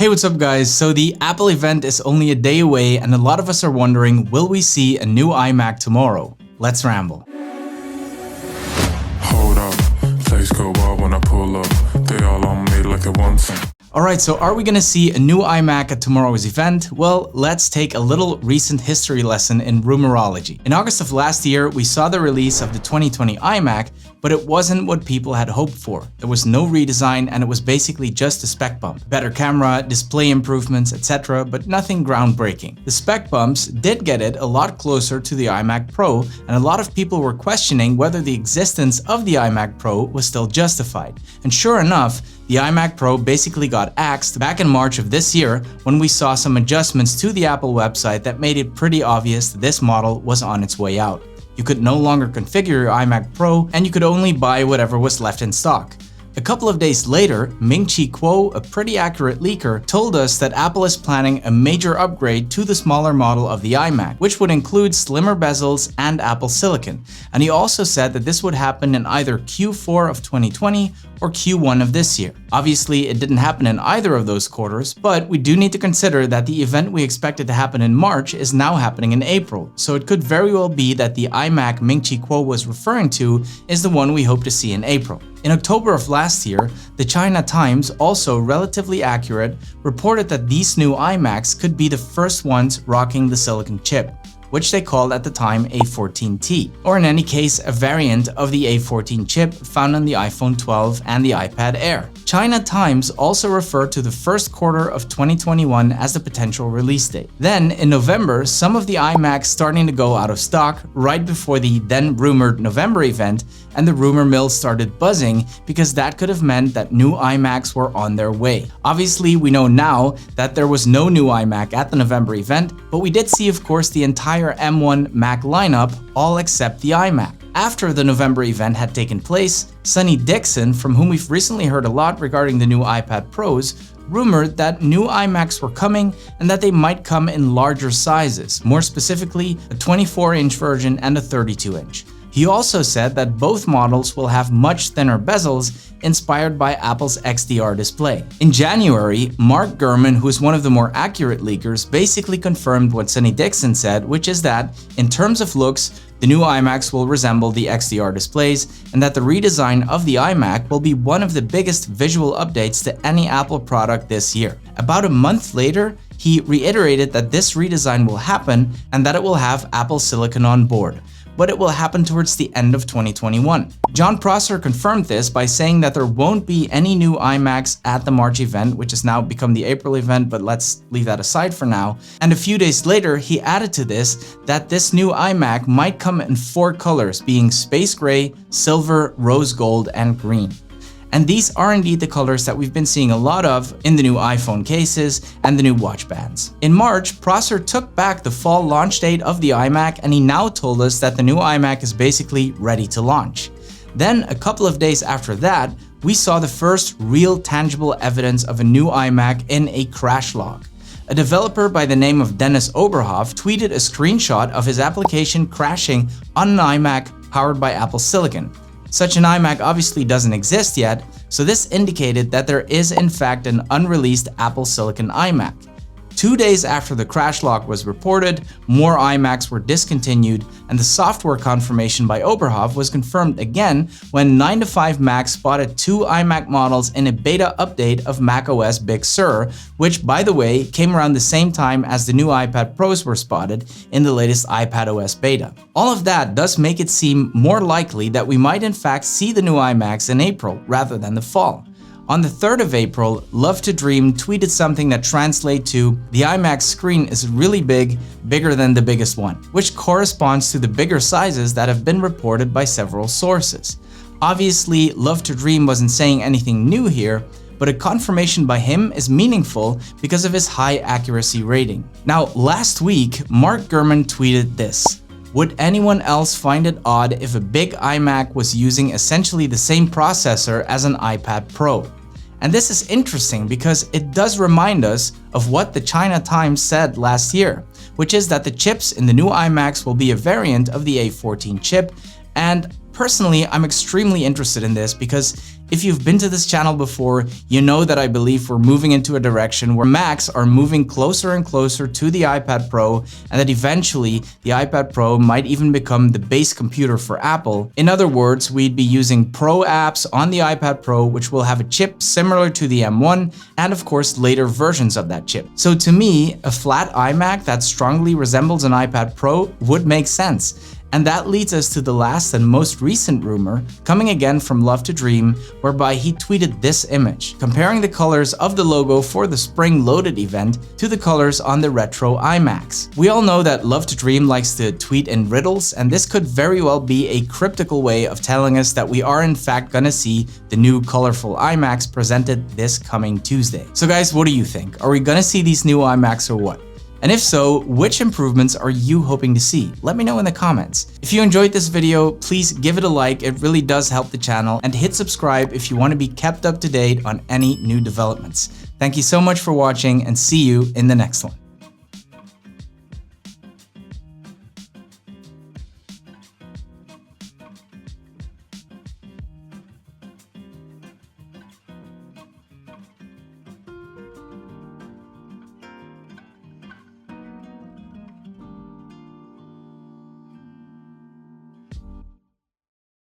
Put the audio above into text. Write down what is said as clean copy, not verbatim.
Hey, what's up guys? So the Apple event is only a day away and a lot of us are wondering, will we see a new iMac tomorrow? Let's ramble. Hold up, place go wild when I pull up. They all on me like it wants some. Alright, so are we gonna see a new iMac at tomorrow's event? Well, let's take a little recent history lesson in rumorology. In August of last year, we saw the release of the 2020 iMac, but it wasn't what people had hoped for. There was no redesign and it was basically just a spec bump. Better camera, display improvements, etc., but nothing groundbreaking. The spec bumps did get it a lot closer to the iMac Pro, and a lot of people were questioning whether the existence of the iMac Pro was still justified. And sure enough, the iMac Pro basically got axed back in March of this year when we saw some adjustments to the Apple website that made it pretty obvious that this model was on its way out. You could no longer configure your iMac Pro and you could only buy whatever was left in stock. A couple of days later, Ming-Chi Kuo, a pretty accurate leaker, told us that Apple is planning a major upgrade to the smaller model of the iMac, which would include slimmer bezels and Apple Silicon. And he also said that this would happen in either Q4 of 2020 or Q1 of this year. Obviously, it didn't happen in either of those quarters, but we do need to consider that the event we expected to happen in March is now happening in April. So it could very well be that the iMac Ming-Chi Kuo was referring to is the one we hope to see in April. In October of last year, the China Times, also relatively accurate, reported that these new iMacs could be the first ones rocking the silicon chip, which they called at the time A14T, or in any case a variant of the A14 chip found on the iPhone 12 and the iPad Air. China Times also referred to the first quarter of 2021 as the potential release date. Then, in November, some of the iMacs starting to go out of stock right before the then rumored November event, and the rumor mill started buzzing because that could have meant that new iMacs were on their way. Obviously, we know now that there was no new iMac at the November event, but we did see, of course, the entire M1 Mac lineup, all except the iMac. After the November event had taken place, Sonny Dixon, from whom we've recently heard a lot regarding the new iPad Pros, rumored that new iMacs were coming and that they might come in larger sizes, more specifically a 24-inch version and a 32-inch. He also said that both models will have much thinner bezels inspired by Apple's XDR display. In January, Mark Gurman, who is one of the more accurate leakers, basically confirmed what Sonny Dixon said, which is that, in terms of looks, the new iMacs will resemble the XDR displays, and that the redesign of the iMac will be one of the biggest visual updates to any Apple product this year. About a month later, he reiterated that this redesign will happen and that it will have Apple Silicon on board, but it will happen towards the end of 2021. Jon Prosser confirmed this by saying that there won't be any new iMacs at the March event, which has now become the April event, but let's leave that aside for now. And a few days later, he added to this that this new iMac might come in 4 colors, being space gray, silver, rose gold, and green. And these are indeed the colors that we've been seeing a lot of in the new iPhone cases and the new watch bands. In March, Prosser took back the fall launch date of the iMac, and he now told us that the new iMac is basically ready to launch. Then, a couple of days after that, we saw the first real tangible evidence of a new iMac in a crash log. A developer by the name of Dennis Oberhoff tweeted a screenshot of his application crashing on an iMac powered by Apple Silicon. Such an iMac obviously doesn't exist yet, so this indicated that there is in fact an unreleased Apple Silicon iMac. 2 days after the crash log was reported, more iMacs were discontinued, and the software confirmation by Oberhoff was confirmed again when 9to5Mac spotted 2 iMac models in a beta update of macOS Big Sur, which, by the way, came around the same time as the new iPad Pros were spotted in the latest iPadOS beta. All of that does make it seem more likely that we might in fact see the new iMacs in April rather than the fall. On the 3rd of April, Love to Dream tweeted something that translates to, "The iMac screen is really big, bigger than the biggest one," which corresponds to the bigger sizes that have been reported by several sources. Obviously, Love to Dream wasn't saying anything new here, but a confirmation by him is meaningful because of his high accuracy rating. Now, last week, Mark Gurman tweeted this: "Would anyone else find it odd if a big iMac was using essentially the same processor as an iPad Pro?" And this is interesting because it does remind us of what the China Times said last year, which is that the chips in the new iMacs will be a variant of the A14 chip. And personally, I'm extremely interested in this because If you've been to this channel before, you know that I believe we're moving into a direction where Macs are moving closer and closer to the iPad Pro, and that eventually the iPad Pro might even become the base computer for Apple. In other words, we'd be using Pro apps on the iPad Pro, which will have a chip similar to the M1, and of course later versions of that chip. So to me, a flat iMac that strongly resembles an iPad Pro would make sense. And that leads us to the last and most recent rumor, coming again from Love to Dream, whereby he tweeted this image, comparing the colors of the logo for the Spring Loaded event to the colors on the retro iMacs. We all know that Love to Dream likes to tweet in riddles, and this could very well be a cryptical way of telling us that we are in fact gonna see the new colorful iMacs presented this coming Tuesday. So guys, what do you think? Are we gonna see these new iMacs or what? And if so, which improvements are you hoping to see? Let me know in the comments. If you enjoyed this video, please give it a like, it really does help the channel, and hit subscribe if you want to be kept up to date on any new developments. Thank you so much for watching, and see you in the next one.